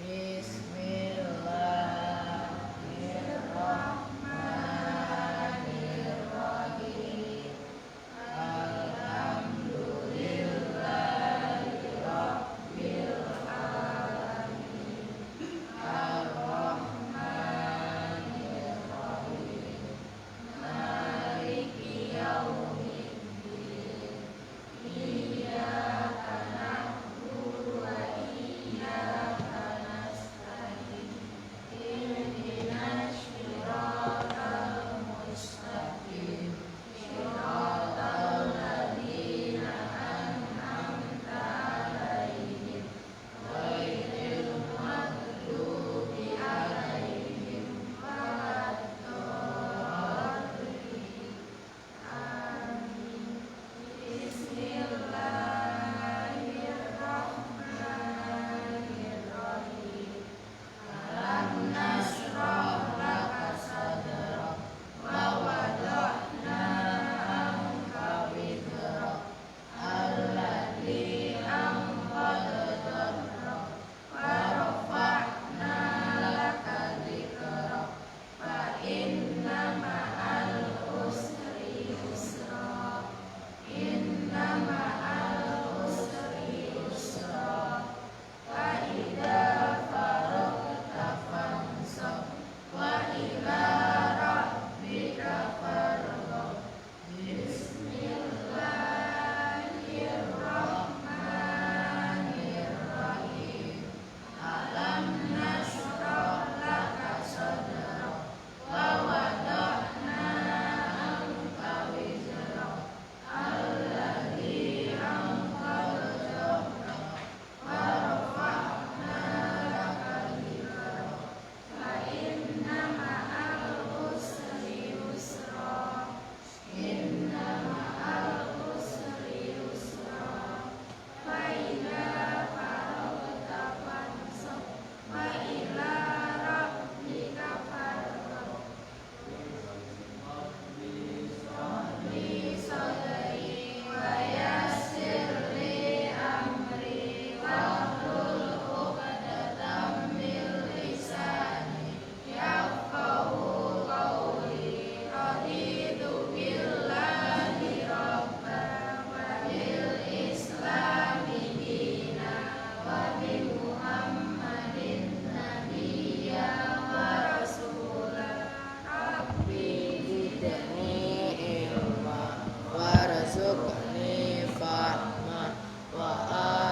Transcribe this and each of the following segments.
Bismillahirrahmanirrahim. Alhamdulillahirabbil alamin. Arrahmanirrahim. Maliki yaumiddin. Iyyaka na'budu wa iyyaka nasta'in. Ihdinas siratal mustaqim. Siratal ladzina an'amta 'alaihim ghairil maghdubi 'alaihim waladdallin. Amin. Bismillahirrahmanirrahim. Alam nashrah laka sadrak wa wada'na anka wizrak alladzi anqadha dhahrak wa rafa'na laka dzikrak fa inna ma'al usri yusra. Inna ma'al usri yusra. Fa idza faragta fansab wa ila rabbika farghab. Bismillahirrahmanirrahim. Alam nashrah laka sadrak wa wada'na anka wizrak alladzi anqadha dhahrak wa rafa'na laka dzikrak fa inna ma'al usri yusra. Inna ma'al usri yusra. Fa idza faragta fansab wa ila rabbika farghab. Rabbi sadri wa yassir li amri wahlul 'uqdatam min lisani yafqahu qawli. Raditu billahi rabban wa bil islami dinan wa bi Muhammadin nabiyyan wa rasulan. Rabbi zidni ilma warzuqni fahma wa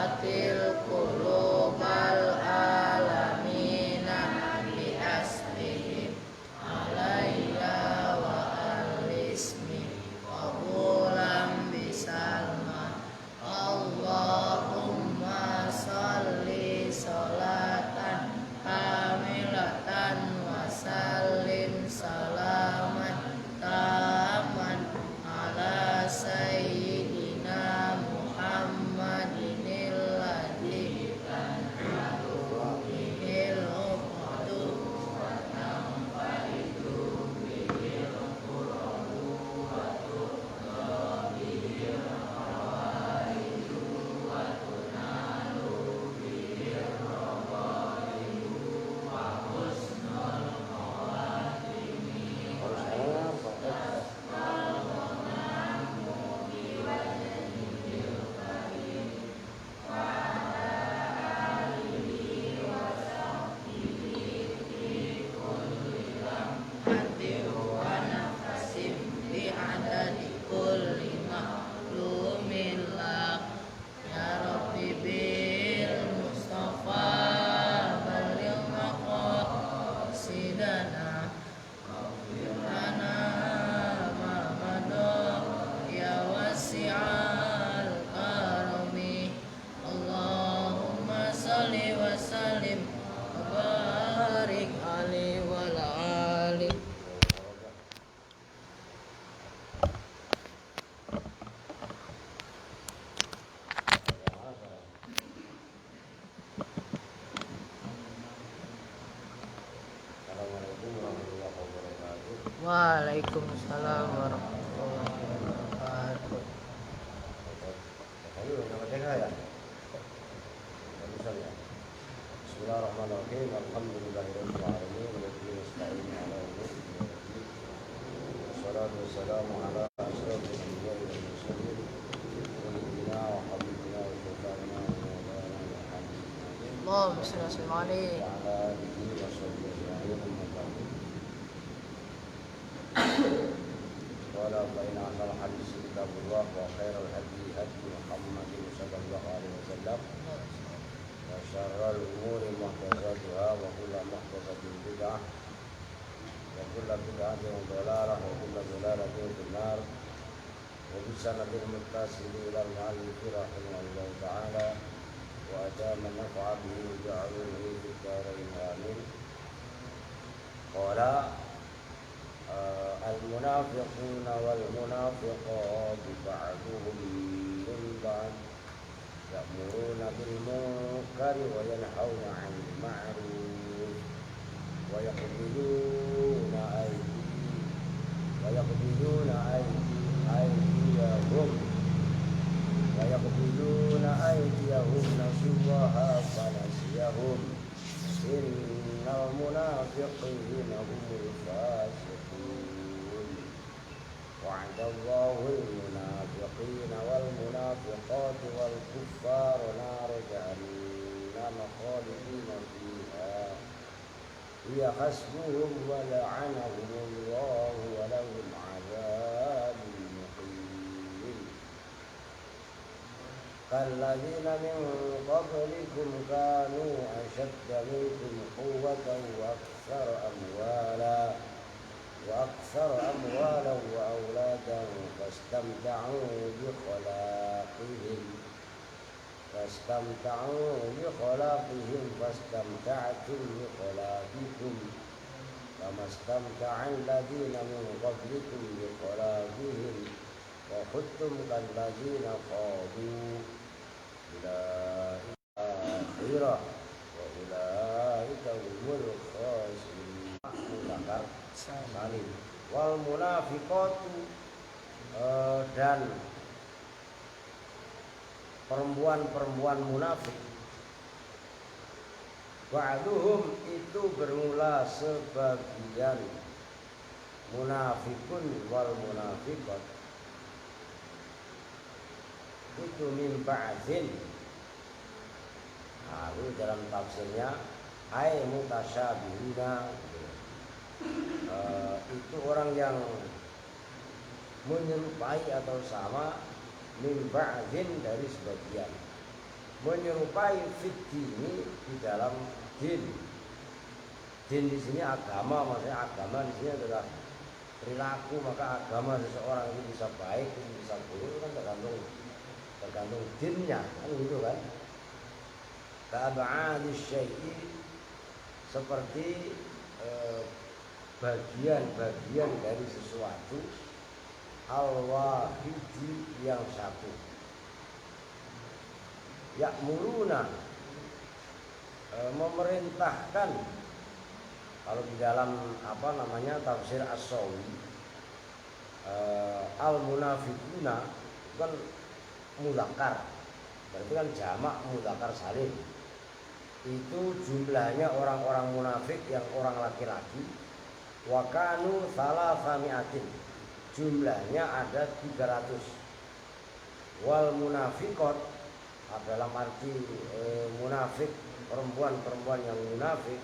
atil qulubal alamina bi asbihim alayya wa alismi wa ulam bisalma. Allahumma salli sholatan kamilatan wa sallim salaman taman ala sayyidina Muhammadinil ladzi bihil uqadu wa tanfaidu bihil qurabu wa tuqda bihil hawaidu wa tunalu bihil rabaidu wa husnul khawatimi hati wa nafasim bi adadi kulli maklumin lak. Ya Rabbi bil Mustafa balil maqasidana lana ma madha ya wasi'al karami. Allahumma salli wa sallim wa barik alaihi wa ala alihi. Waalaikumsalam warahmatullahi wabarakatuh. Bismillahirrahmanirrahim. Bismillahirrahmanirrahim. Alhamdulillahirabbil alamin wa bihi nasta'in 'ala umuri dunya waddin. Wassalatu wassalamu ala asyrofil anbiya'i wal mursalin sayyidina wa habibina wa syafi'ina wa maulana Muhammadin Allahumma shalli wa sallim alaihi. wa ala alihi wa sahbihi ajma'in. Amma ba'du. Qala fa inna asal hadis kitabullah wa khairal hadi hadi Muhammadin sallallahu alaihi wasallam. Syarrul umuri muhdatsatuha wa kullu muhdatsatin bid'ah wa kullu bid'atin dhalalah wa kullu dhalalatin finnar wa bisanadil muttasil ila al-'ali rahimahullahu ta'ala wa adama nafa'a bihi ja'aluhu fid darain amin. Qala al-munafiquna wal munafiqatu ba'duhum min ba'd يأمرون بالمنكر وينهون عن المعروف ويقبلون أيديهم نسوا الله فنسيهم إن المنافقين هم الفاسقون وعد الله المنافقين والمنافقات والكفار نار جهنم خالدين فيها هي حسبهم ولعنهم الله ولهم عذاب مقيم كالذين من قبلكم كانوا أشد منكم قوة وأكثر أموالا وأولادا فاستمتعوا بخلاقهم فاستمتعتم بخلاقكم كما استمتع الذين من قبلكم بخلاقهم وخذتم كالذين خاضوا أولئك الآخرة وأولئك هم الخاسرون. Salim wal munafiqatu dan perempuan-perempuan munafik ba'duhum itu bermula sebagian munafikun wal munafiqat itu min ba'din. Lalu dalam tafsirnya ay mutasyabihuna, itu orang yang menyerupai atau sama min ba'din dari sebagian, menyerupai fitini di dalam din. Din di sini agama, maksudnya agama di sini adalah perilaku. Maka agama seseorang itu bisa baik, itu bisa buruk kan tergantung dinnya, kan gitu kan. Ta'aba'adis syai'i, seperti bagian-bagian dari sesuatu, al-wahidi yang satu. Ya'muruna, memerintahkan. Kalau di dalam tafsir as-Sawi, al-munafiquna kan mudzakkar, berarti kan jamak mudzakkar salim. Itu jumlahnya orang-orang munafik yang orang laki-laki. Wa kanu salasami'atin, jumlahnya ada 300. Wal munafiqat, dalam arti munafik, perempuan-perempuan yang munafik,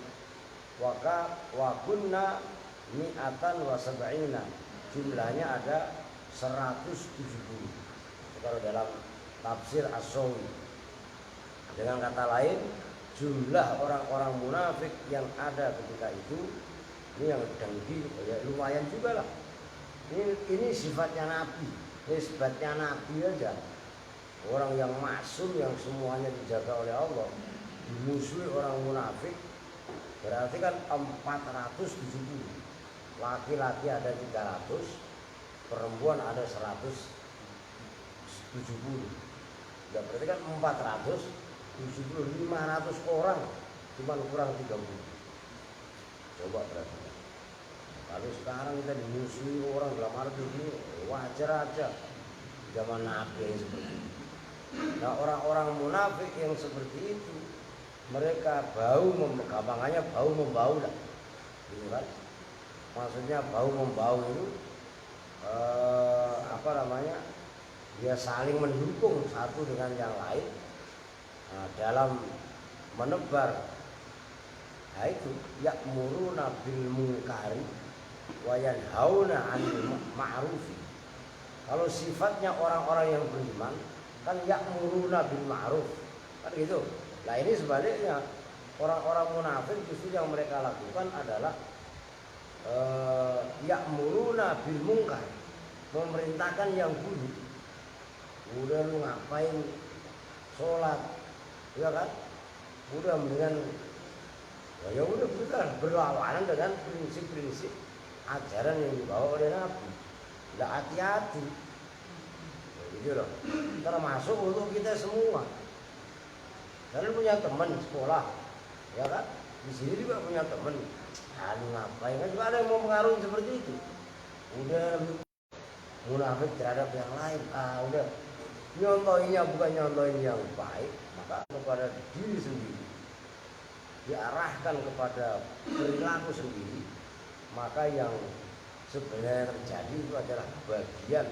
wa kunna mi'atan wa sab'ina, jumlahnya ada 170. Kalau dalam tafsir as-Sawi, dengan kata lain, jumlah orang-orang munafik yang ada ketika itu, ini yang dengki, ya lumayan juga lah. Ini sifatnya Nabi, sifatnya Nabi aja. Orang yang maksum, yang semuanya dijaga oleh Allah, dimusuhi orang munafik, berarti kan 470. Laki-laki ada 300, perempuan ada 170. Ya berarti kan 470, 500 orang, cuma kurang 30. Coba berarti. Kalau sekarang kita dimusuhi orang dalam arti ini wajar aja, zaman Nabi seperti itu. Nah, orang-orang munafik yang seperti itu mereka gampangannya bau membau lah, gitu kan? Maksudnya bau membau itu apa namanya? Dia saling mendukung satu dengan yang lain dalam menebar. Nah itu ya'muruna bil munkari wa yanhauna 'anil ma'rufi. Kalau sifatnya orang-orang yang beriman kan ya'muruna bil ma'ruf. Kan gitu. Nah ini sebaliknya, orang-orang munafik justru yang mereka lakukan adalah ya'muruna bil munkar, memerintahkan yang buruk. Udah lu ngapain sholat, ya kan? Udah mendingan ya udah bukan berlawanan dengan prinsip-prinsip ajaran yang dibawa oleh Nabi. Tidak hati-hati, gitu loh. Termasuk untuk kita semua. Kalian punya teman sekolah, ya kan? Di sini juga punya teman. Ngapain? Kan juga ada yang mau mengaruhi seperti itu. Udah munafik terhadap yang lain. Udah nyontohinya bukan nyontohin yang baik, maka kepada diri sendiri, diarahkan kepada perilaku sendiri, maka yang sebenarnya terjadi itu adalah bagian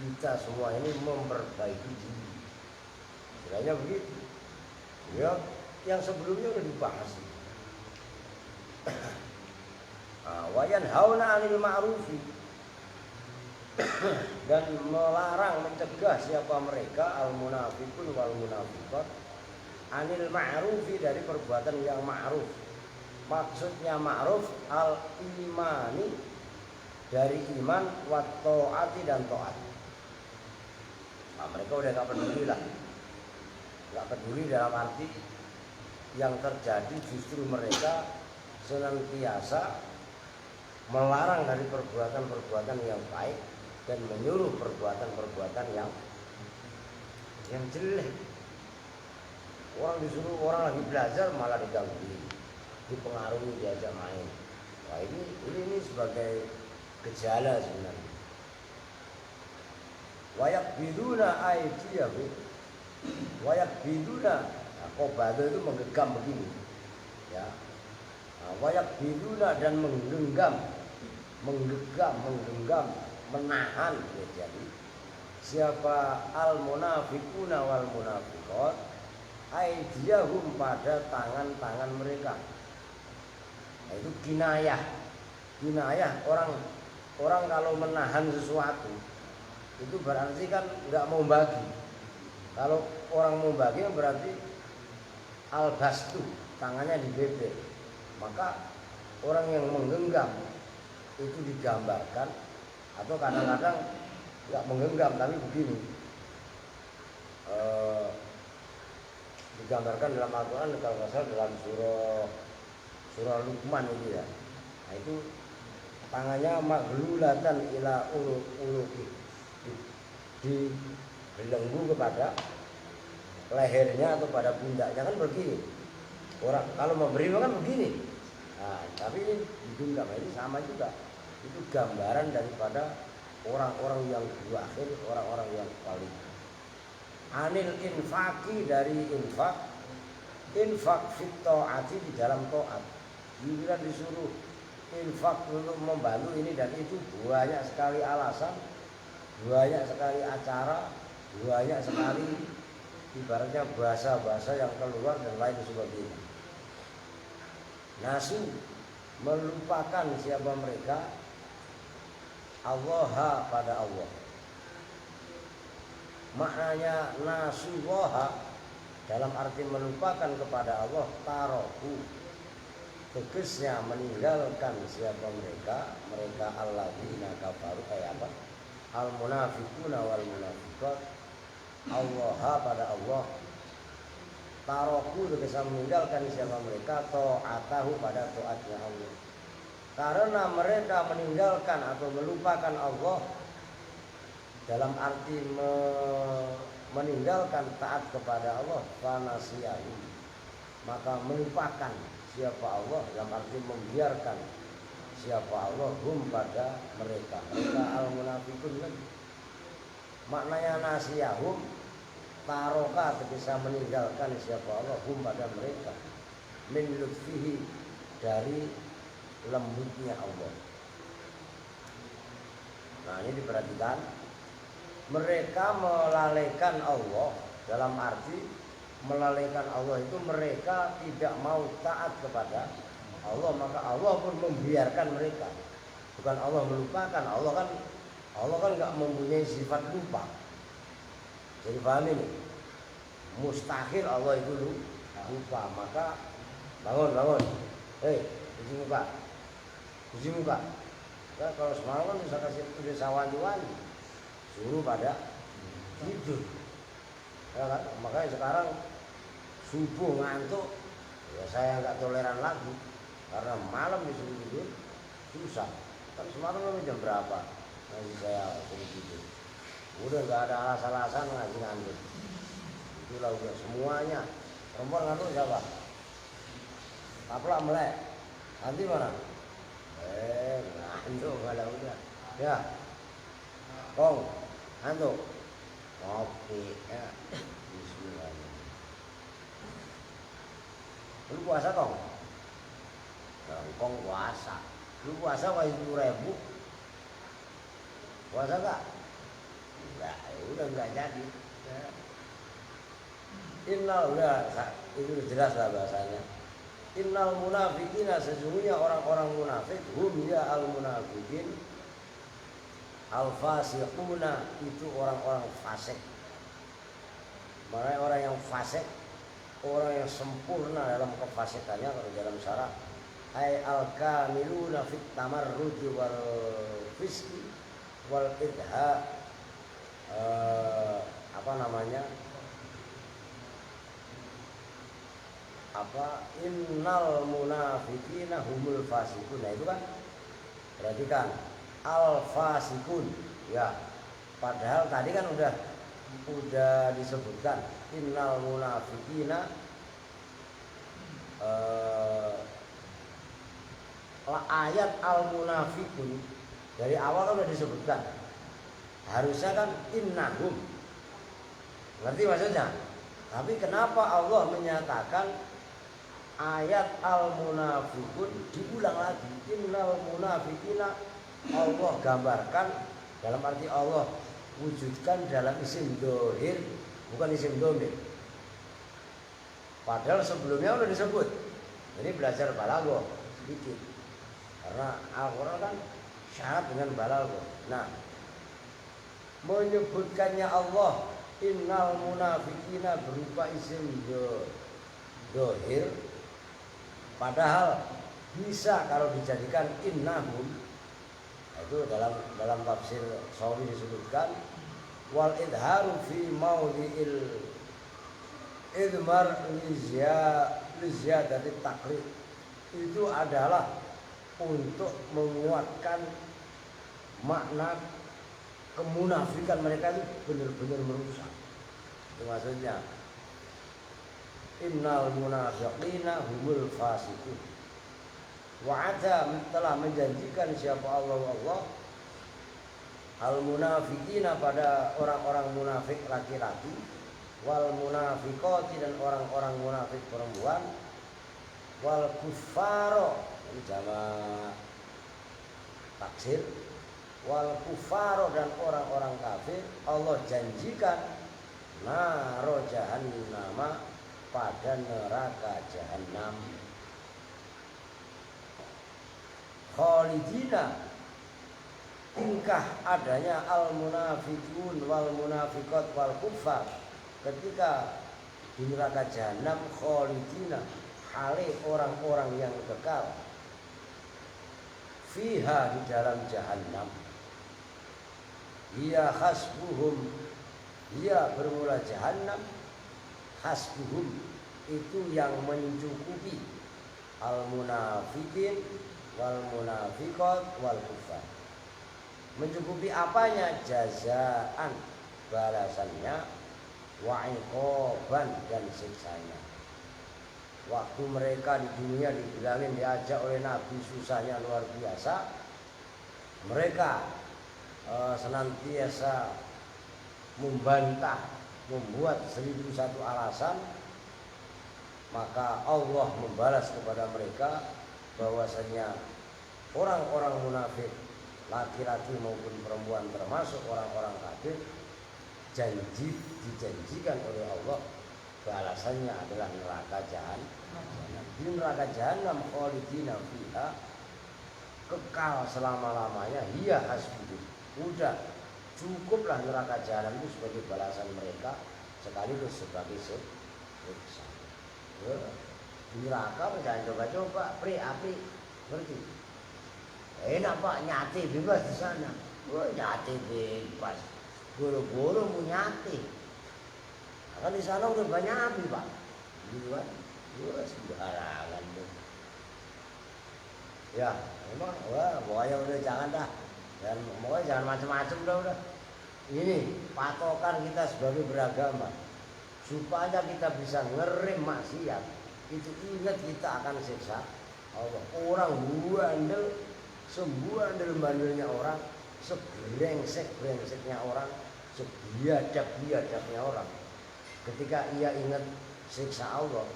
kita semua ini memperbaiki diri. Sebenarnya begitu. Ya, yang sebelumnya sudah dibahas. Wa yanhauna 'anil ma'rufi, dan melarang, mencegah siapa mereka al-munafiqun wal munafiqat 'anil ma'rufi, dari perbuatan yang ma'ruf. Maksudnya ma'ruf al-imani, dari iman, wa ta'ati, dan ta'at. Mereka udah gak peduli lah. Gak peduli dalam arti yang terjadi justru mereka senantiasa melarang dari perbuatan-perbuatan yang baik dan menyuruh perbuatan-perbuatan yang jelek. Orang disuruh, orang lagi belajar malah digangguin, dipengaruhi, diajak main. Wah ini sebagai gejala sebenarnya. Wayak biduna aidiyahum, wayak biduna, qabada itu menggenggam begini, ya. Wayak biduna, dan menggenggam, menahan, ya. Jadi siapa al munafiquna wal munafiqat aidiyahum, pada tangan-tangan mereka. Nah, itu kinayah. Orang kalau menahan sesuatu itu berarti kan nggak mau bagi. Kalau orang mau bagi berarti al-bastu, tangannya dibebek. Maka orang yang menggenggam itu digambarkan, atau kadang-kadang nggak menggenggam tapi begini, digambarkan dalam Al-Quran, kalau nggak salah dalam surah Luqman itu ya. Nah itu tangannya maglulatan ila uluki, dibelenggu kepada lehernya atau pada pundaknya, kan begini. Orang kalau memberi kan begini. Nah, tapi ini digenggam, ini sama juga. Itu gambaran daripada orang-orang yang akhir, orang-orang yang paling. Anil infaki, dari infak fit ta'ati, di dalam ta'at. Bila disuruh infak untuk membantu ini dan itu, banyak sekali alasan, banyak sekali acara, banyak sekali ibaratnya bahasa-bahasa yang keluar dan lain sebagainya. Nasu, melupakan siapa mereka Allah, pada Allah. Maknanya nasullaha dalam arti melupakan kepada Allah, tarohu, tegasnya meninggalkan siapa mereka alladzina kafaru, al munafiquna wal munafiqat Allah, pada Allah. Taroku, tegasnya meninggalkan siapa mereka ta'atahu, pada taatnya Allah. Karena mereka meninggalkan atau melupakan Allah dalam arti meninggalkan taat kepada Allah, fanasiyahu, maka melupakan siapa Allah, dalam arti membiarkan siapa Allah, hum, pada mereka al munafiqun kan. Maknanya nasiyahum, taroka bisa meninggalkan siapa Allah hum pada mereka min lutfihi dari lembutnya Allah. Nah ini diperhatikan, mereka melalaikan Allah dalam arti melalaikan Allah itu mereka tidak mau taat kepada Allah, maka Allah pun membiarkan mereka. Bukan Allah melupakan, Allah kan nggak mempunyai sifat lupa. Jadi paham ini, mustahil Allah itu lupa. Maka bangun, cuci muka. Nah, kalau semalam kan bisa kasih udah wanti-wanti, suruh pada tidur. Ya kan? Makanya sekarang subuh ngantuk, ya saya nggak toleran lagi karena malam disuruh tidur susah. Kan semalam jam berapa? Nanti saya suruh tidur. Udah nggak ada alasan-alasan ngaji ngantuk. Itulah udah semuanya. Perempuan ngantuk siapa? Kaplak melek. Nanti mana? Ngantuk kalau udah. Ya. Kong, ngantuk. Kopi. Ya. Bismillahirrahmanirrahim. Lu puasa Kong? Kong puasa. Lu puasa kok 10.000? Puasa gak? Enggak, udah enggak jadi. Ya. Innal udah itu jelas lah bahasanya. Innal munafiqina sesungguhnya orang-orang munafik hum ya al munafiqin al fasiquna itu orang-orang fasik. Mereka orang yang fasik, orang yang sempurna dalam kefasikannya kalau dalam syarah ay al kamiluna fit tamarrud wal fisqi wal idha innal munafiqina humul fasiqun. Nah itu kan berarti kan al fasiqun ya, padahal tadi kan udah disebutkan innal munafiqina ayat al munafiqun dari awal kan udah disebutkan, harusnya kan innahum, ngerti maksudnya? Tapi kenapa Allah menyatakan ayat al-munafiqun diulang lagi? Innal munafiqina Allah gambarkan dalam arti Allah wujudkan dalam isim dohir, bukan isim domir. Padahal sebelumnya udah disebut. Ini belajar balaghah sedikit, karena Al-Quran kan syarat dengan balaghah. Nah, menyebutkannya Allah innal munafiqina berupa isim dohir, padahal bisa kalau dijadikan innahum. Itu dalam tafsir Sawi disebutkan wal idharu fi maudhi'il idmar liziyadati takrib, itu adalah untuk menguatkan makna kemunafikan mereka itu benar-benar merusak. Itu maksudnya innal munafiqina humul fasiqun. Wa'ada telah menjanjikan siapa Allah al munafiqina pada orang-orang munafik laki-laki, wal munafiqati dan orang-orang munafik perempuan, wal kuffaro ini jamak taksir, wal kuffaro dan orang-orang kafir Allah janjikan naro jahannama pada neraka jahanam khalidina. Tingkah adanya al munafiqun wal munafiqat wal kuffar ketika di neraka jahanam khalidina hale orang-orang yang kekal fiha di dalam jahanam. Ia hasbuhum, ia bermula jahanam, hasbuhum itu yang mencukupi al munafiqin wal munafiqat wal kuffar. Mencukupi apanya? Jazaan, balasannya, wa iqoban dan siksanya. Waktu mereka di dunia dibilangin diajak oleh Nabi susahnya luar biasa, mereka senantiasa membantah membuat 1001 alasan, maka Allah membalas kepada mereka bahwasanya orang-orang munafik, laki-laki maupun perempuan termasuk orang-orang kafir, dijanjikan oleh Allah balasannya adalah neraka jahanam. Di neraka jahanam khalidina fiha, kekal selama-lamanya, hiya hasbuh. Udah cukuplah neraka jahanam itu sebagai balasan mereka sekaligus sebagai siksa. Neraka jangan coba-coba, api ngerti? Enak Pak, nyati bebas di sana. Wah, nyati bebas. Boro-boro mau nyati. Kan di sana udah banyak api Pak. Gitu kan? Wah, sembarangan tuh. Ya, memang wah, pokoknya udah jangan dah. Dan pokoknya jangan macam-macam udah. Ini patokan kita sebagai beragama. Supaya kita bisa ngerem maksiat. Itu ingat kita akan siksa Allah. Orang bandel-bandelnya orang, sebrengsek-brengseknya orang, sebiadab-biadabnya orang. Ketika ia ingat siksa Allah,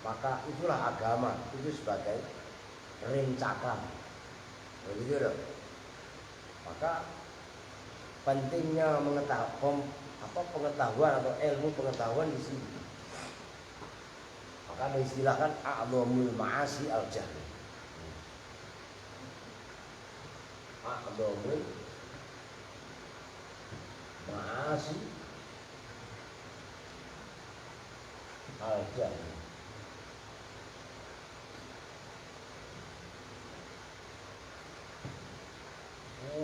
maka itulah agama, itu sebagai rem cakram. Begitu dong. Maka pentingnya pengetahuan atau ilmu pengetahuan di sini. Maka diistilahkan a'dhamul ma'asi al-jahl. A'dhamul ma'asi al-jahl.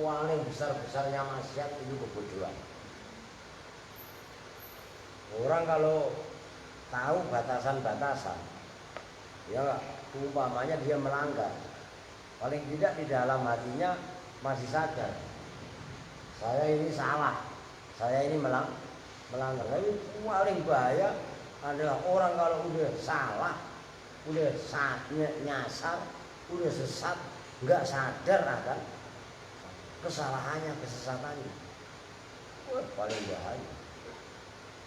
Paling besar-besarnya maksiat itu kebodohan. Orang kalau tahu batasan-batasan, ya umpamanya dia melanggar, paling tidak di dalam hatinya masih sadar, saya ini salah, saya ini melanggar. Tapi paling bahaya adalah orang kalau udah salah, udah nyasar, udah sesat, nggak sadar akan kesalahannya, kesesatannya. Wah, paling bahaya.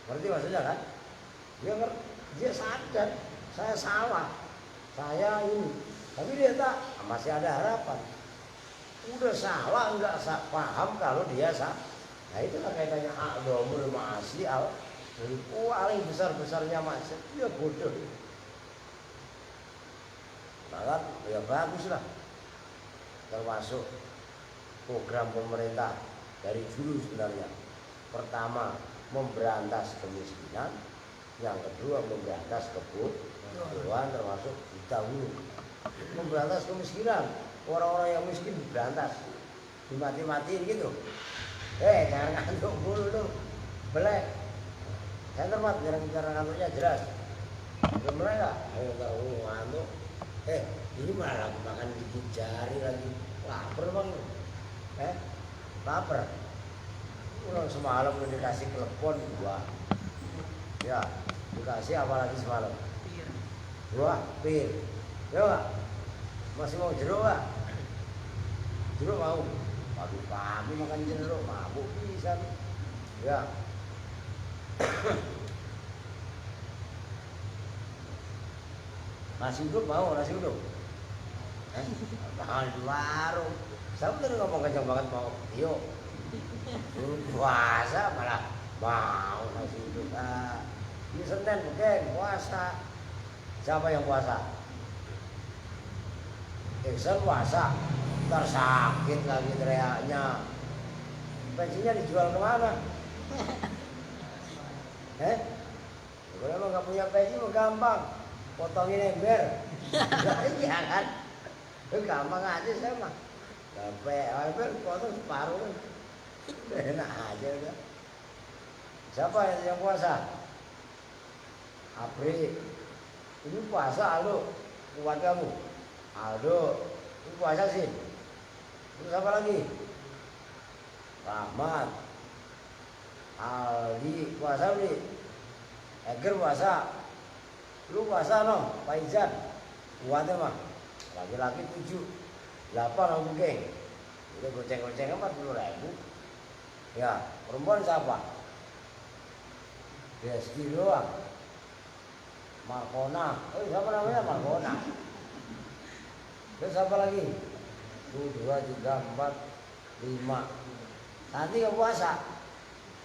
Ngerti maksudnya kan? Dia sadar, saya salah, saya ini. Tapi dia tak, masih ada harapan. Udah salah, nggak paham kalau dia salah. Nah itulah kaitannya a'dhamul ma'asi al. Jadi paling besar-besarnya maksiat, dia bodoh. Maka ya baguslah. Termasuk program pemerintah dari dulu sebenarnya. Pertama, memberantas kemiskinan. Yang kedua, memberantas kebodohan, termasuk dahulu memberantas kemiskinan. Orang-orang yang miskin diberantas, dimati-matiin gitu. Jangan ngantuk dulu lu, belek. Saya termat, cara ngantuknya jelas. Mulai nggak? Ayo tahu ngantuk. Ini malah lagi makan gigit jari lagi. Lapar bang. Lapar. Udah semalam udah dikasih klepon 2. Ya, dikasih apa lagi semalam? 2 pir. Ya nggak? Masih mau jeruk nggak? Jeruk mau? Pagi-pagi makan jeruk, mabuk bisa. Ya. Nasi uduk mau, nasi uduk? Mahal di warung. Siapa tadi ngomong kencang banget mau? Yuk. Puasa malah mau nasi uduk. Ini Senin bukan puasa. Siapa yang puasa? Iksan puasa. Ntar sakit lagi teriaknya. Bensinnya dijual kemana? Kalau emang gak punya bensin mah gampang, potongin ember. Iya kan? Gampang aja saya mah. Ember potong separuh. Udah enak aja udah. Siapa yang puasa? Apri. Ini puasa Aldo. Buat kamu. Aldo. Ini puasa sih. Terus apa lagi? Rahmat. Aldi puasa nih. Eger puasa. Lu puasa no, Pak Izan. Kuatnya mah. Laki-laki 7, 8 aku geng. Udah goceng-goceng 40.000. Ya, perempuan siapa? Besti doang. Markona. Oh, siapa namanya Markona? Terus apa lagi? 1, 2, 3, 4, 5. Nanti nggak puasa.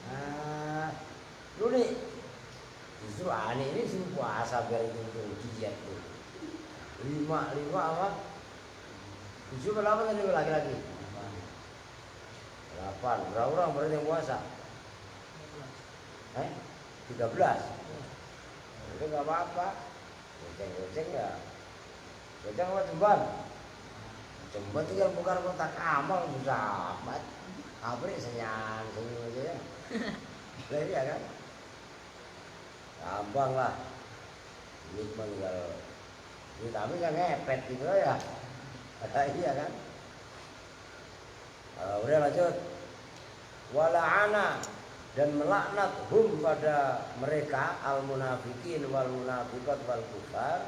Nah, lu nih justru aneh ini suruh puasa biar itu diet tuh. 5 apa? 7 berapa tadi laki-laki? 8. Berapa orang berarti yang puasa? 13. Itu nggak apa-apa. Goceng ya. Goceng apa jemban? Jemban itu yang bukan kotak amal susah amat. Apa nih senyum aja ya. Lah iya kan? Gampang lah. Ini cuma tinggal ini tapi nggak ngepet gitu ya. Iya kan? Udah lanjut. Wala'ana dan melaknat hum pada mereka al munafikin wal munafiqat wal kufar.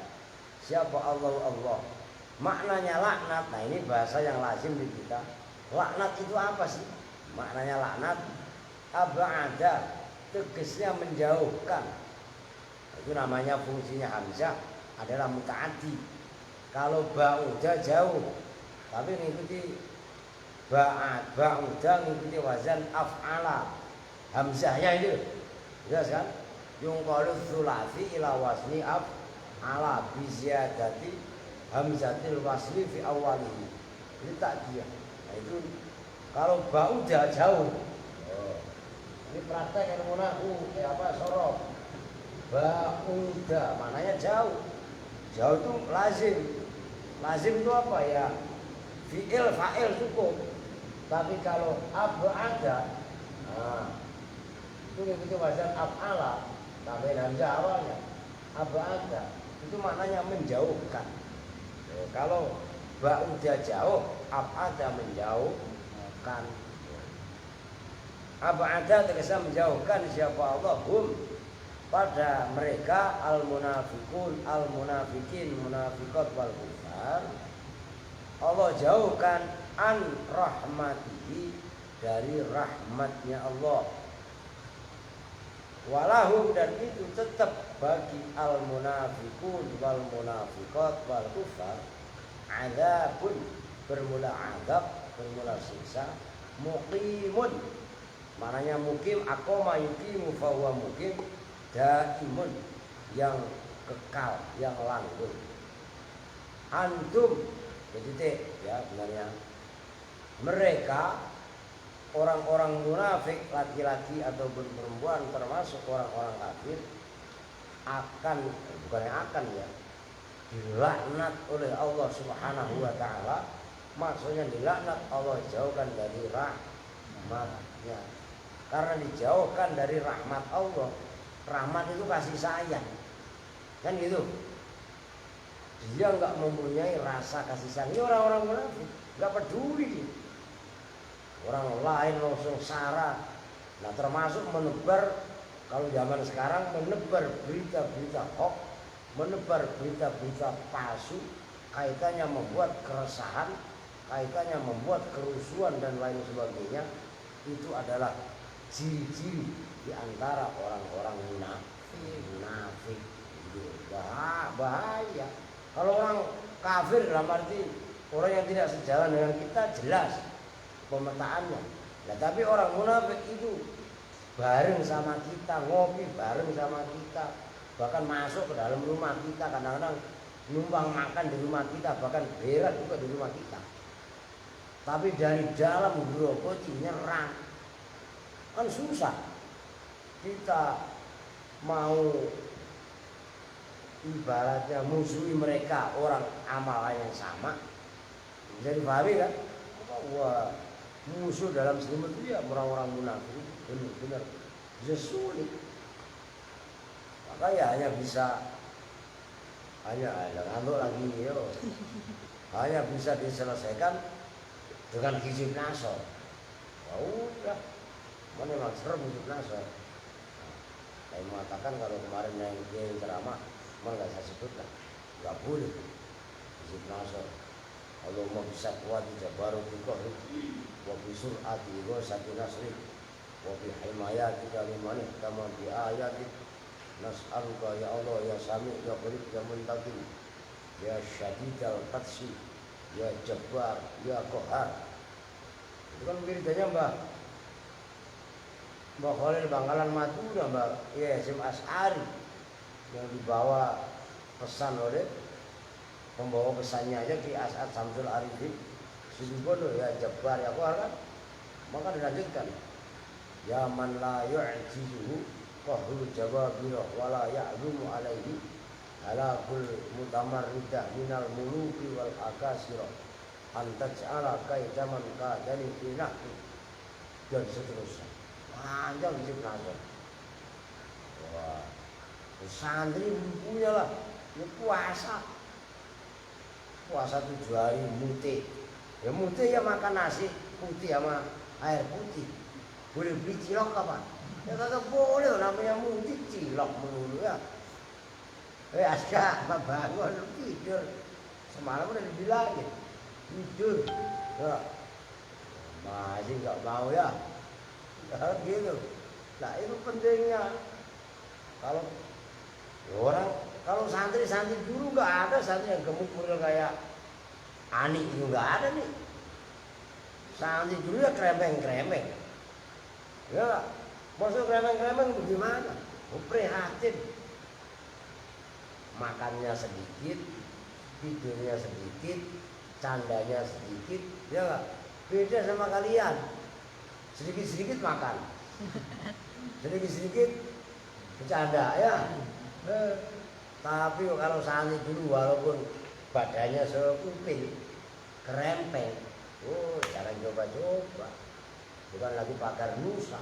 Siapa Allah? Maknanya laknat. Nah ini bahasa yang lazim di kita. Laknat itu apa sih? Maknanya laknat ab'ada, tegasnya menjauhkan. Itu namanya fungsinya hamzah adalah muta'addi. Kalau ba'uda jauh, tapi mengikuti ba'uda mengikuti wazan af'ala. Hamzahnya itu jelas kan? Yung qalu tsulasi ila wasni af'ala bi ziyadati hamzatil wasli fi awwalihi. Ini takdiyah. Nah itu kalau ba'uda jauh. Ini praktek ilmu nahwu sorof. Ba'uda maknanya jauh. Jauh itu lazim. Lazim itu apa ya? Fi'il fa'il cukup. Tapi kalau ab'ada, nah, itu ngikuti wazan af'ala, tambahin hamzah awalnya. Ab'ada itu maknanya menjauhkan. Kalau ba'uda jauh, ab'ada menjauhkan. Ab'ada terkesan menjauhkan siapa Allah hum pada mereka al munafiqun al munafikin munafiqat wal kufar. Allah jauhkan an rahmatihi dari rahmatnya Allah. Walahum dan itu tetap bagi al munafiqun wal munafiqat wal kufar azabun bermula azab bermula siksa muqimun. Maknanya mukim aqama yuqimu fa huwa mukim daimun yang kekal yang langgeng. Antum jadi ya benarnya mereka orang-orang munafik laki-laki ataupun perempuan termasuk orang-orang kafir akan bukan yang akan ya dilaknat oleh Allah Subhanahu wa taala. Maksudnya dilaknat Allah jauhkan dari rahmatnya. Karena dijauhkan dari rahmat Allah. Rahmat itu kasih sayang. Kan gitu. Dia enggak mempunyai rasa kasih sayang. Ini orang-orang munafik, enggak peduli. Orang lain langsung sara. Nah, termasuk menebar kalau zaman sekarang menebar berita-berita hoax, menebar berita-berita palsu, kaitannya membuat keresahan, kaitannya membuat kerusuhan dan lain sebagainya. Itu adalah ciri-ciri di antara orang-orang munafik. Bahaya. Kalau orang kafir dalam arti orang yang tidak sejalan dengan kita jelas pemetaannya. Nah, tapi orang munafik itu bareng sama kita, ngopi bareng sama kita, bahkan masuk ke dalam rumah kita, kadang-kadang numpang makan di rumah kita, bahkan berak juga di rumah kita. Tapi dari dalam grogoti nyerang kan susah. Kita mau ibaratnya musuhi mereka orang amalan yang sama, bisa dipahami kan? Wah, musuh dalam selimut itu ya orang-orang munafik, benar-benar bisa sulit. Maka ya hanya ngantuk lagi yo. Hanya bisa diselesaikan dengan hizib nasor. Ya udah, mana memang serem hizib nasor. Saya mengatakan kalau kemarin yang ceramah, memang nggak saya sebut lah, nggak boleh hizib nasor. Allahumma bisa kuat di jabaru bikoh wa bisur'ati wa satu nasri wa bi himayatika liman ihtama bi ayatik. Nas'aluka ya Allah ya Sami' ya Qarib ya Muntaqim ya Syadidal Qadsi ya Jabbar ya Qahar. Itu kan wiridannya Mbak Khalil Bangkalan Madura, Mbak Yasim As'ari yang dibawa pesan oleh pembawa pesannya aja di As'ad Samsul Arifin Sidibono ya Jabbar ya Qahar kan. Maka dilanjutkan ya man la yu'jizuhu qahrul jawabirah wala ya'lumu alaihi ala kul mutamarridah minal muluki wal akasirah antaj'ala kaidaman kadani finahku dan seterusnya. Panjang hijab nasr. Wah, santri punya lah ya puasa 7 hari mute ya mute ya makan nasi putih sama air putih. Boleh beli cilok kapan? Ya kagak boleh, namanya mute cilok melulu ya. Aska bangun tidur semalam udah dibilangin tidur ya. Masih nggak mau ya gitu. Nah itu pentingnya kalau orang kalau santri dulu nggak ada santri yang gemuk muril kayak Ani itu nggak ada nih. Santri dulu ya kremeng ya maksud kremeng bagaimana? Prihatin. Makannya sedikit, tidurnya sedikit, candanya sedikit, ya nggak? Beda sama kalian. Sedikit makan, sedikit bercanda ya. Tapi kalau santri dulu walaupun badannya sekuping, kerempeng, jangan coba-coba. Bukan lagi pakar nusa,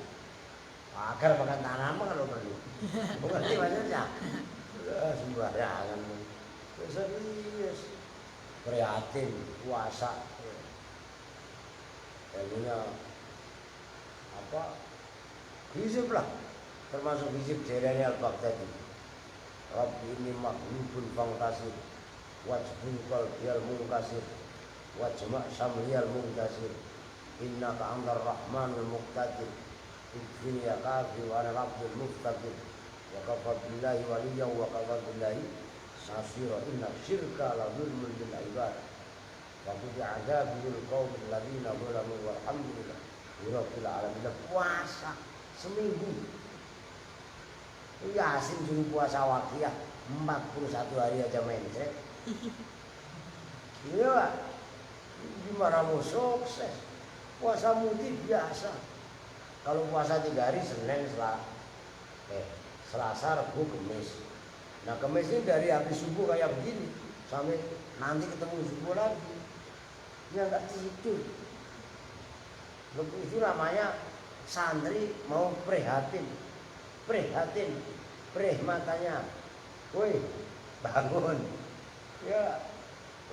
pakar makan tanaman kalau perlu. Bukan sih maksudnya. Sembarangan, serius, prihatin, puasa, jadinya apa? Hizib lah, termasuk hizib Jailani Al-Baghdadi. Rabbi ini makhlubun fangkasir, wajbun qalbiyal munkasir, wajma' samriyal munkasir, innaka antar rahmanul muqtadir, ikfini ya kafi wa ana rabdul muqtadir. Wa kafa billahi waliyan wa kafa billahi nasira inna syirka la zulmun lil ibad wa qudi adabil qaumil ladina zalamu walhamdulillah rabbil alamin. Puasa seminggu Yasin dulu puasa wakiyah 41 hari aja mencret. Iya Pak, gimana mau sukses? Puasa muti biasa. Kalau puasa 3 hari Senin, Selasa, Rabu, Kamis. Nah Kamis ini dari habis subuh kayak begini sampai nanti ketemu subuh lagi. Ya nggak tidur. Itu namanya santri mau prihatin, matanya. Woi bangun. Ya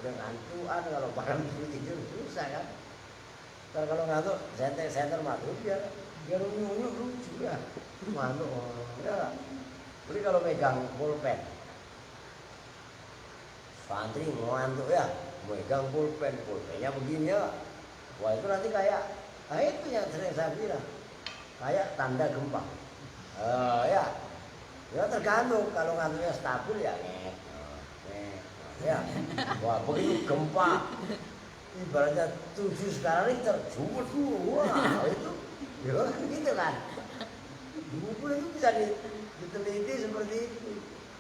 udah ngantuan kalau malam tidur susah kan. Kalau ngantuk senter mati biar nyunyuk lucu ya. Ngantuk ya. Jadi kalau megang pulpen, santri ngantuk ya, megang pulpennya begini ya. Wah itu nanti kayak, itu yang sering saya bilang, kayak tanda gempa. Ya tergantung kalau ngantuknya stabil ya, ya. Wah begitu gempa, ibaratnya 7 skala Richter, jumut wah itu, ya gitu kan. Di buku itu bisa diteliti seperti itu.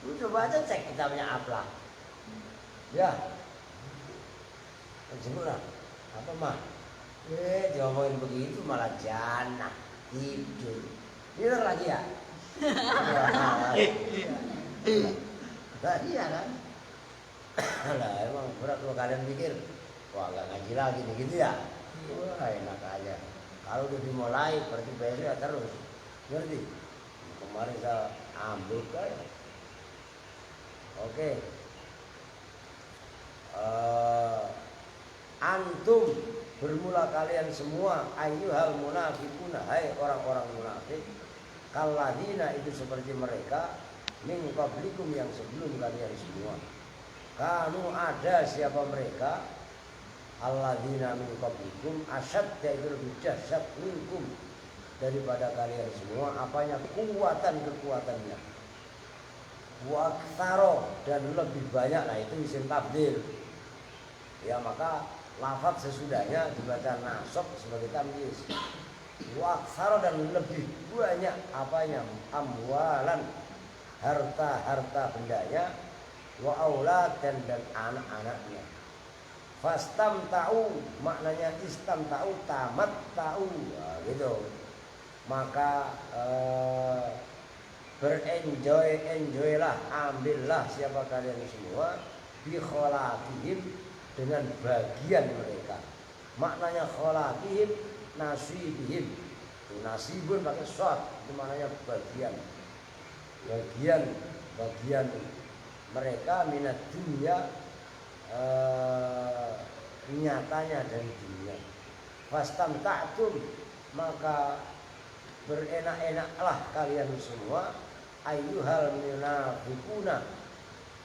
Lu coba aja cek kitabnya Aflah. Ya. Jemurah. Apa mah? Diomongin begitu malah jana tidur. Tidur lagi ya? Iya kan? Lah emang berat kalau kalian pikir, wah gak ngaji lagi nih gitu ya? Wah enak aja. Kalau udah dimulai berarti besok ya terus. Ngerti? Kemarin saya ambil kan. Oke. Antum bermula kalian semua ayyuhal munafiquna, hai orang-orang munafik, kalladina itu seperti mereka min qablikum yang sebelum kalian semua. Kanu ada siapa mereka? Alladzina min qablikum asyadda itu lebih dahsyat minkum daripada kalian semua. Apanya? Kekuatannya. Wa aktsaro, dan lebih banyak. Nah itu isim tabdil. Ya maka lafaz sesudahnya dibaca nasab sebagai tamyiz. Wa aktsaro, dan lebih banyak apanya? Amwalan, harta bendanya. Wa auladan, dan anak-anaknya. Fastamta'u, maknanya istamta'u, tamat ta'u, nah, gitu. Maka berenjoylah, ambillah siapa kalian semua bi khalaqihim, dengan bagian mereka. Maknanya khalaqihim nasibihim, nasibun pakai shad, itu maknanya bagian mereka minat dunia, nyatanya dari dunia. Fastamta'tum, maka berenak-enaklah kalian semua. Ayyuhal munafiquna,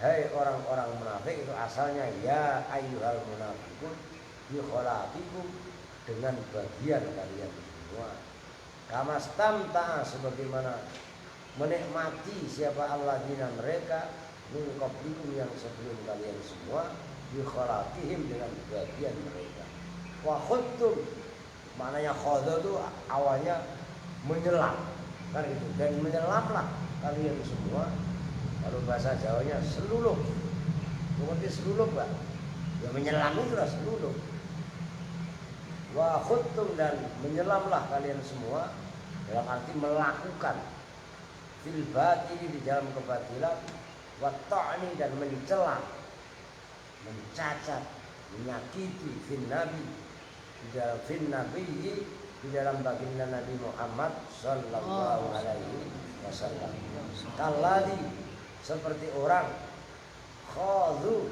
hai orang-orang munafik. Itu asalnya ya ayyuhal munafiqun bi khalaqikum, dengan bagian kalian semua. Kamastamta'a, sebagaimana menikmati siapa alladzina, mereka min qablikum, yang sebelum kalian semua, bi khalaqihim, dengan bagian mereka. Wa khudtum, maknanya khadha itu awalnya menyelam, kan gitu. Dan menyelamlah kalian semua. Kalau bahasa Jawanya selulup. Bukan selulup, Pak. Ya menyelam itu lah selulup. Wa khudtum, dan menyelamlah kalian semua, dalam arti melakukan fil batili, di dalam kebatilan, wa ta'ni, dan mencela, mencacat, menyakiti fil nabi, di dalam baginda Nabi Muhammad sallallahu alaihi wasallam. Kalladzi, seperti orang, khadhu,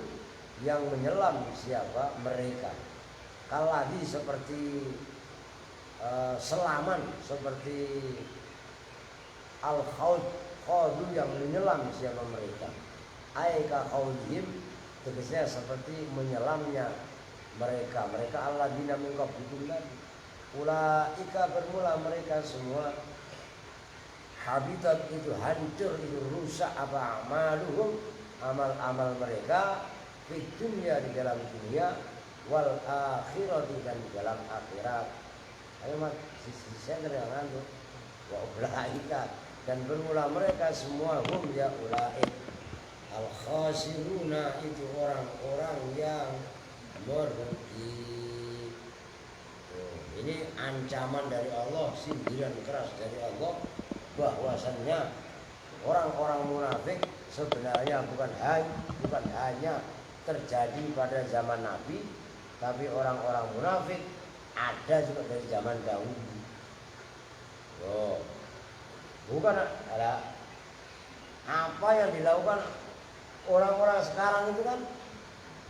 yang menyelam siapa? Mereka. Kalladzi, seperti selaman, seperti al-khawdu, yang menyelam siapa mereka. Aika khawdihim, tegasnya seperti menyelamnya mereka alladzina min qablikum tadi. Ulaika, bermula mereka semua, habitat, itu hancur, itu rusak apa? Amaluhum, amal-amal mereka, di dunia, di dalam dunia, wal akhirati, dan di dalam akhirat. Ayo mat, saya kedengaran tuh. Wa ulaika, dan bermula mereka semua, hum ya ulaik, al khasiruna, itu orang-orang yang merugi. Ini ancaman dari Allah, sindiran keras dari Allah, bahwasannya orang-orang munafik sebenarnya bukan hanya terjadi pada zaman Nabi, tapi orang-orang munafik ada juga dari zaman dahulu. Bukan ada apa yang dilakukan orang-orang sekarang itu kan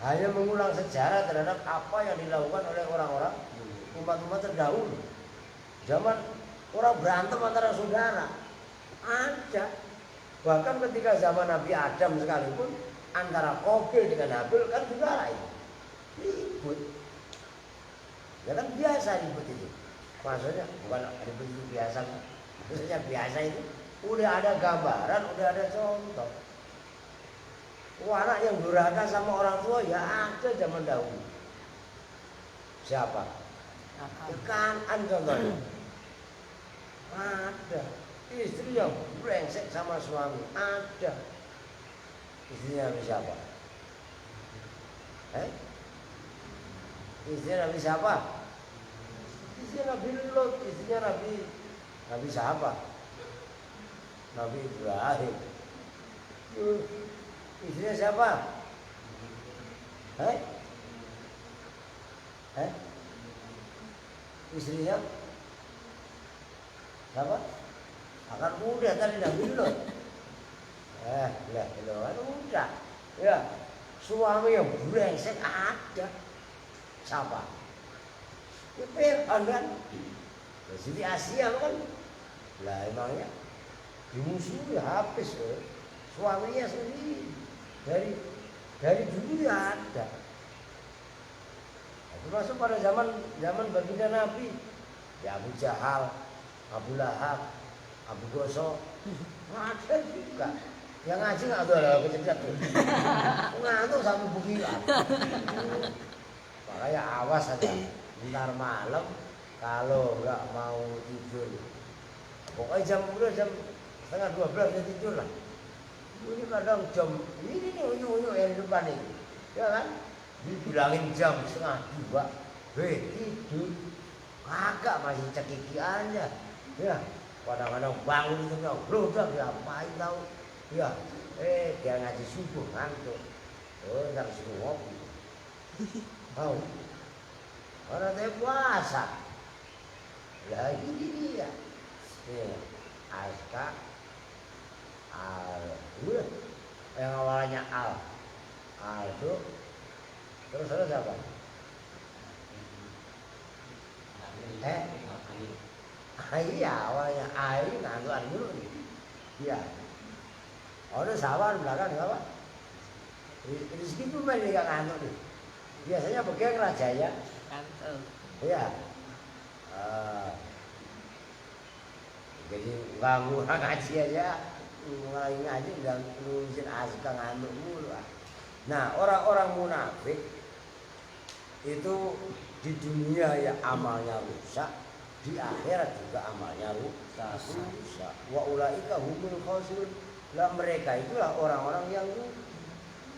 hanya mengulang sejarah terhadap apa yang dilakukan oleh orang-orang umat-umat terdahulu. Zaman orang berantem antara saudara ada. Bahkan ketika zaman Nabi Adam sekalipun, antara Qabil dengan Habil kan saudara itu. Ribut. Ya kan biasa ribut itu. Maksudnya bukan ribut itu biasa. Maksudnya biasa itu udah ada gambaran, udah ada contoh. Anak yang durhaka sama orang tua ya ada zaman dahulu. Siapa? Kanan contohnya. Ada. Istri yang brengsek sama suami ada. Istrinya Nabi siapa? Istrinya Nabi siapa? Istrinya Nabi Lut. Istrinya Nabi siapa? Nabi Ibrahim. Istrinya siapa? Istrinya siapa? Akan mudah tadi Nabi Lut. Kan mudah. Ya, suami yang brengsek ada. Siapa? Ya Fir'aun kan. Ya Siti Asia kan. Lah emangnya dimusuhi habis suaminya sendiri. Dari dulu ya ada. Termasuk pada zaman baginda Nabi, ya Abu Jahal, Abu Lahab, Abu Gosok, ada juga. Yang ngaji nggak ada kecil tuh. Ngantuk sampai bukilan. Makanya awas aja. Ntar malam kalau nggak mau tidur, pokoknya jam 11:30 ya tidur lah. Ini kadang jam ini nih unyu yang di depan ini, ya kan? Dibilangin jam 1:30, hei tidur, kagak masih cekiki aja, ya. Kadang-kadang bangun itu bilang, belum udah ngapain tahu, ya. Dia ngaji subuh ngantuk, ntar suruh ngopi, tahu? Orang dia puasa, lagi dia, Aska, yang awalnya Aldo, terus ada siapa? Iya awalnya Ai ngantuan dulu nih, iya. Ada sawan belakang apa? Rizky tuh main nggak ngantuk nih. Biasanya begitu Rajaya. Ngantuk. Iya. Jadi ganggu orang ngaji aja, mulai ngaji dan nulisin Aska ngantuk mulu. Nah orang-orang munafik itu di dunia ya amalnya rusak, di akhirat juga amalnya rusak. Wa ulaika humul khasirun. Lah mereka itulah orang-orang yang rugi.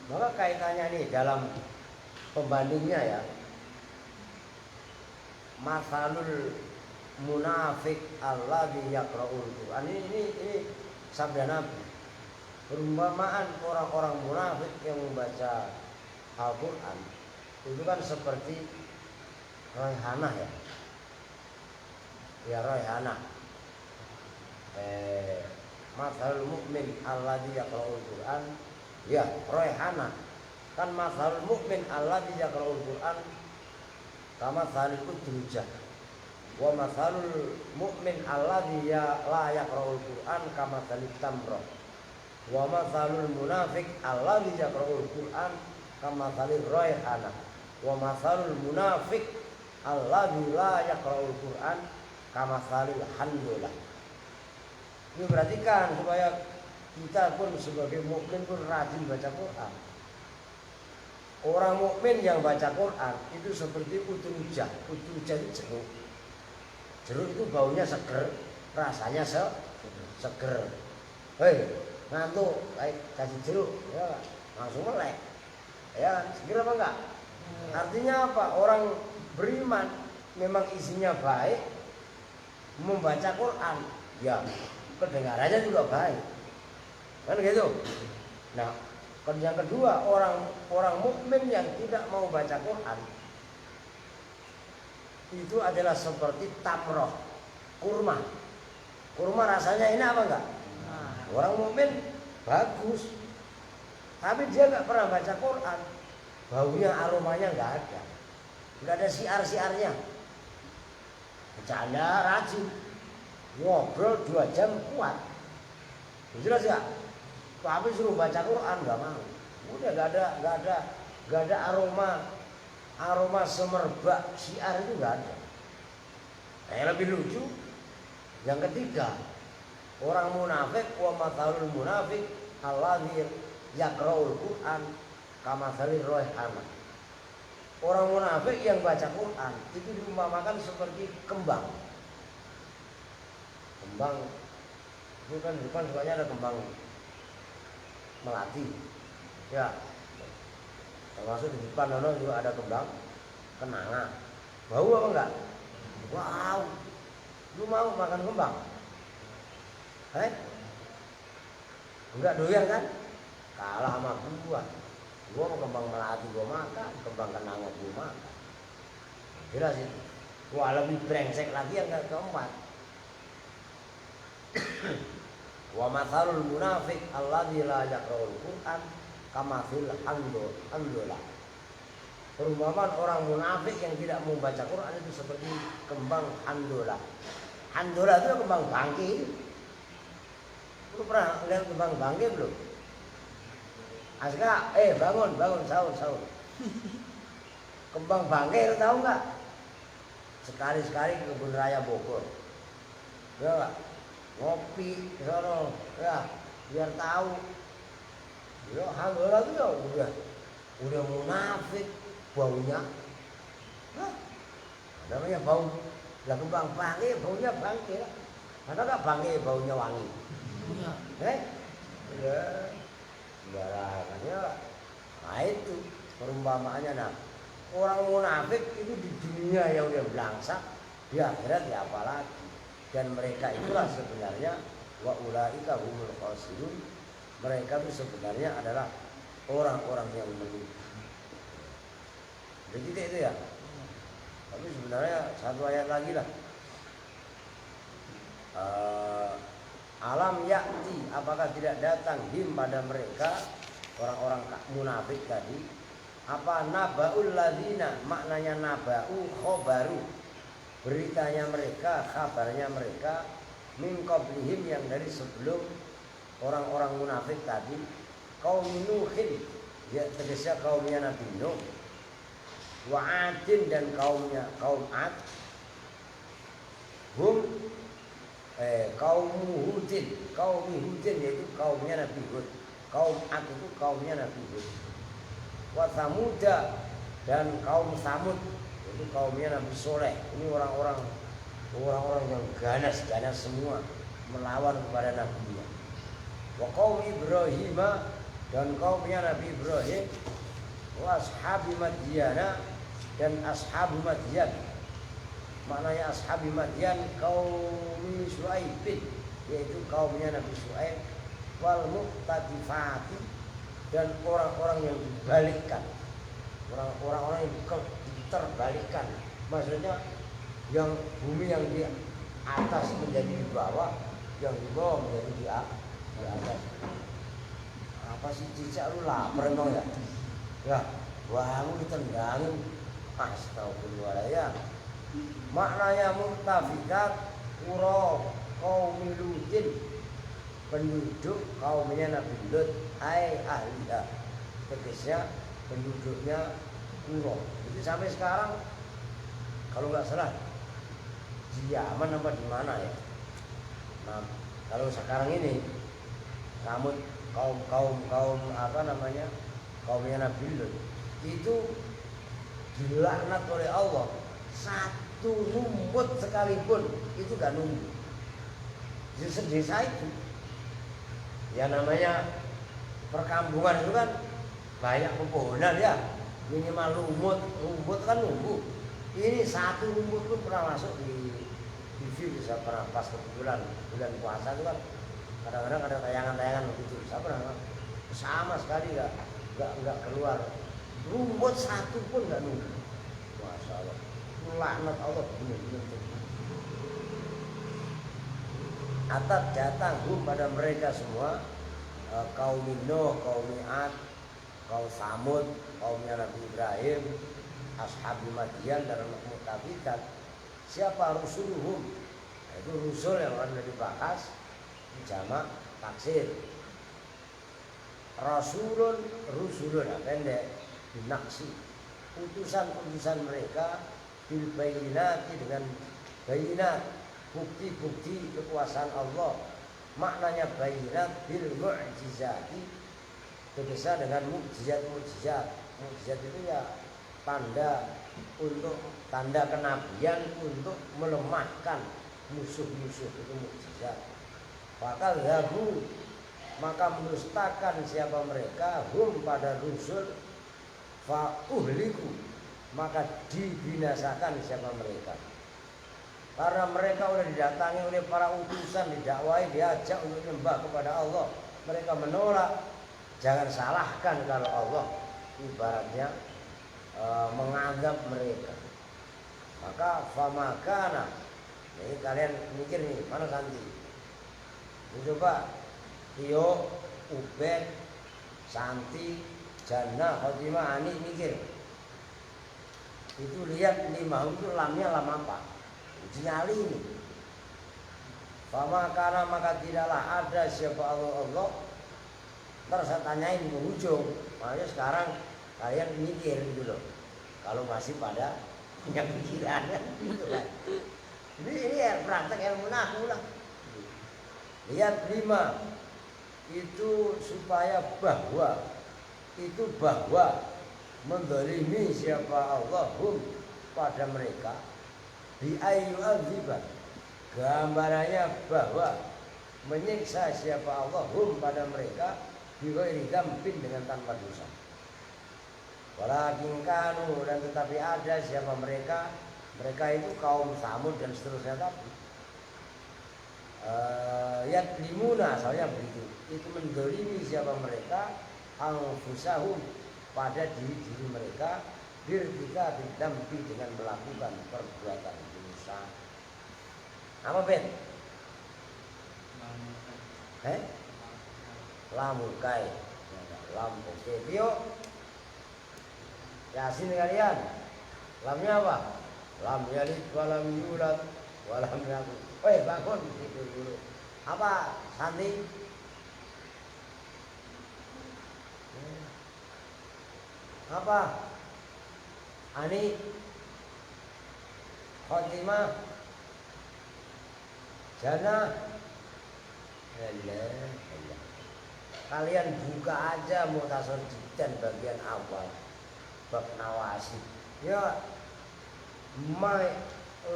Maka kaitannya nih dalam pembandingnya ya, masalul munafik alladzi yaqra'ul Qur'an ini sabda Nabi. Perumpamaan orang-orang munafik yang membaca Al-Qur'an itu kan seperti raihanah ya. Ya raihanah. Masalul mukmin alladzi yaqra'ul Qur'an, ya raihanah. Kan masalul mukmin alladzi yaqra'ul Qur'an kama salil udrujah. Wa masalul mu'min alladzi la yaqra'ul Qur'an kama salit tamrah. Wa masalul munafiq alladzi yaqra'ul Qur'an kama salir raihanah. Wa masalul munafiq alladzi la yaqra'ul Qur'an kama salil handolah. Ini perhatikan supaya kita pun sebagai mukmin pun rajin baca Quran. Orang mukmin yang baca Quran itu seperti utujah. Utujah itu jeruk. Jeruk itu baunya seger, rasanya seger. Hei, ngantuk, kasih jeruk, ya langsung melek. Ya, seger apa enggak? Artinya apa? Orang beriman memang isinya baik, membaca Quran, ya kedengarannya juga baik. Kan gitu. Nah, yang kedua, orang mukmin yang tidak mau baca Quran itu adalah seperti tamroh, kurma. Kurma rasanya enak apa enggak? Orang mukmin bagus, tapi dia nggak pernah baca Quran, baunya aromanya nggak ada siar-siarnya. Bercanda rajin, ngobrol 2 jam kuat, jelas ya. Tapi suruh baca Quran nggak mau. Udah nggak ada aroma semerbak siar itu nggak ada. Nah, yang lebih lucu, yang ketiga, orang munafik wa mathalul munafik alladzi yaqra'ul Qur'an kama salir raihanah. Orang munafik yang baca Quran itu diumpamakan seperti kembang. Kembang itu kan di depan sukanya ada kembang melati, ya. Termasuk di depan juga ada kembang kenanga. Bau apa enggak? Wow, lu mau makan kembang? Enggak doyan kan? Kalah sama gua. Gua mau kembang melati gua makan, kembang kenanga gua makan. Jelas itu. Wah, lebih brengsek lagi yang keempat. Wa mathalul munafiq alladzi la yaqra'ul Qur'an kama fil handolah. Perumpamaan orang munafik yang tidak mau baca Quran itu seperti kembang handolah. Handolah itu kembang bangkai. Lu pernah lihat kembang bangkai belum? Aska, bangun sahur. Kembang bangkai lu tahu nggak? Sekali-sekali ke Kebun Raya Bogor. ya ngopi sono ya biar tahu. Ya hangola itu ya udah munafik baunya. Hah? Namanya bau. Lah kembang bangke baunya bangke lah. Ada nggak bangke baunya wangi? Iya. Ya, sembarangannya. Nah itu perumpamaannya. Nah, orang munafik itu di dunia yang udah belangsak, di akhirat ya apalagi. Dan mereka itulah sebenarnya wa ulaika humul khasirun. Mereka itu sebenarnya adalah orang-orang yang merugi. Jadi itu ya. Tapi sebenarnya satu ayat lagi lah. Alam yakti, apakah tidak datang him pada mereka orang-orang munafik tadi? Apa nabaul ladzina, maknanya nabau khobaru, beritanya mereka, kabarnya mereka, min qablihim yang dari sebelum orang-orang munafik tadi, kaum Nuhin, ya tegasnya kaumnya Nabi Nuh, wa Adin dan kaum Ad, kaum Hudin yaitu kaumnya Nabi Hud, kaum Ad itu kaumnya Nabi Hud, wa Samuda dan kaum Samud yaitu kaumnya Nabi Soleh. Ini orang-orang yang ganas semua melawan kepada Nabi. Wa kaum Ibrahim dan kaumnya Nabi Ibrahim, wa ashabi Madyana dan ashabu Madyan. Maknanya ashabi Madyan kaum Syuaib yaitu kaumnya Nabi Syuaib, wal muqtatifati dan orang-orang yang dibalikkan, orang-orang yang diterbalikkan. Maksudnya yang bumi yang di atas menjadi di bawah, yang di bawah menjadi di atas. Apa sih cicak lu lapar emang ya? Ya, bangun ditendangin. Astagfirullahaladzim. Maknanya muqtafikat qura qaum Lutin, penduduk kaumnya Nabi Lut, ai ahliha, tegasnya penduduknya qura. Jadi sampai sekarang kalau nggak salah di Yaman apa di mana ya. Nah, kalau sekarang ini kaum apa namanya, kaumnya Nabi Lut itu dilaknat oleh Allah. Satu rumput sekalipun itu gak nunggu. Di desa itu ya namanya perkampungan itu kan banyak pepohonan ya, minimal rumput kan nunggu. Ini satu rumput pun pernah masuk di TV, bisa pernah pas kebetulan bulan puasa itu kan kadang-kadang ada tayangan-tayangan begitu. Saya pernah sama sekali nggak keluar rumput satu pun nggak nunggu. Masya Allah, laknat Allah benar-benar. Atat datang pada mereka semua, kaum Nuh, kaum Ad, kaum Samud, kaumnya Nabi Ibrahim, ashabi Madyan dan muqtafikat. Siapa rusuluhum? Itu rusul yang akan dibahas jamak taksir. Rasulun pendek binaksi, utusan mereka bil bayinati dengan bayinat, bukti-bukti kekuasaan Allah. Maknanya bayinat bil mu'jizati, tergesa dengan mukjizat. Mukjizat itu ya tanda kenabian untuk melemahkan musuh-musuh, itu mukjizat. Maka mendustakan siapa mereka hum pada rusul, fa uhliku, maka dibinasakan siapa mereka. Karena mereka sudah didatangi oleh para utusan, didakwai, diajak untuk menyembah kepada Allah, mereka menolak. Jangan salahkan kalau Allah ibaratnya menganggap mereka. Maka famakana, ini kalian mikir nih, mana Santi? Coba Tio, Ubed, Santi, Jannah, Khotimah, Ani mikir. Itu lihat limah itu lamnya lam apa? Nyali ini. Famakana, maka tidaklah ada siapa Allah. Ntar saya tanyain di ujung. Makanya sekarang kalian mikir gitu loh. Kalau masih pada punya pikiran gitu kan. Ini praktek ilmu nahwu lah. Lihat 5 itu supaya bahwa mendolimi siapa Allahum pada mereka bi ayyu'adziba, gambarannya bahwa menyiksa siapa Allahum pada mereka bi ghairi dzambin, dengan tanpa dosa. Walakin kanu, dan tetapi ada siapa mereka itu kaum Samud dan seterusnya tadi. Yadlimuna, asalnya begitu, itu mendolimi siapa mereka anfusahum, pada diri mereka, birtika bidambi, dengan melakukan perbuatan dosa. Apa Ben? Lamukai, lampu kepio. Yasin kalian, lamnya apa? Lam yalid walam yulad walam yakun. Bangun tidur dulu. Apa Santi? Apa? Ani? Khotimah? Jana? Kalian buka aja Mukhtasar Jiddan bagian awal, bab nawasib. Ya,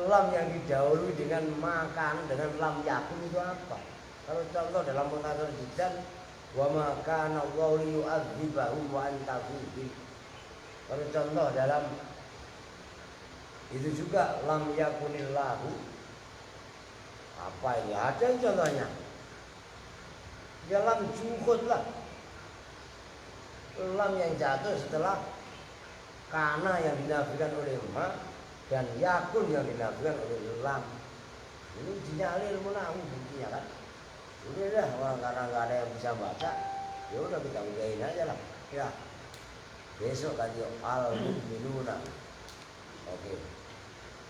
lam yang didahului dengan makan, dengan lam yakun itu apa? Kalau contoh dalam Mukhtasar Jiddan, wa ma kana Allahu liyu'adzibahum wa anta fihim. Kalau contoh dalam itu juga lam yakunillahu, apa ini? Ada contohnya. Ya lam juhud lah, lam yang jatuh setelah kana yang dinafikan oleh ma, dan yakun yang dinafikan oleh lam. Ini dinyali ilmu nahwu buktinya kan. Udah dah, karena nggak ada yang bisa baca, ya udah kita udahin aja lah. Ya, besok kan yuk al-mu'minuna. Oke,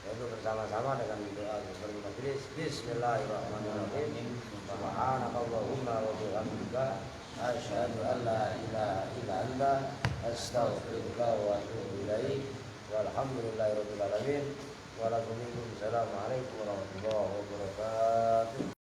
itu bersama-sama dengan doa seperti majelis. Bismillahirrahmanirrahim. Subhanakallahumma wa bihamdika, asyhadu an la ilaha illa anta, astaghfiruka wa atubu ilaik. Walhamdulillahirabbil alamin. Waalaikumsalam warahmatullahi wabarakatuh.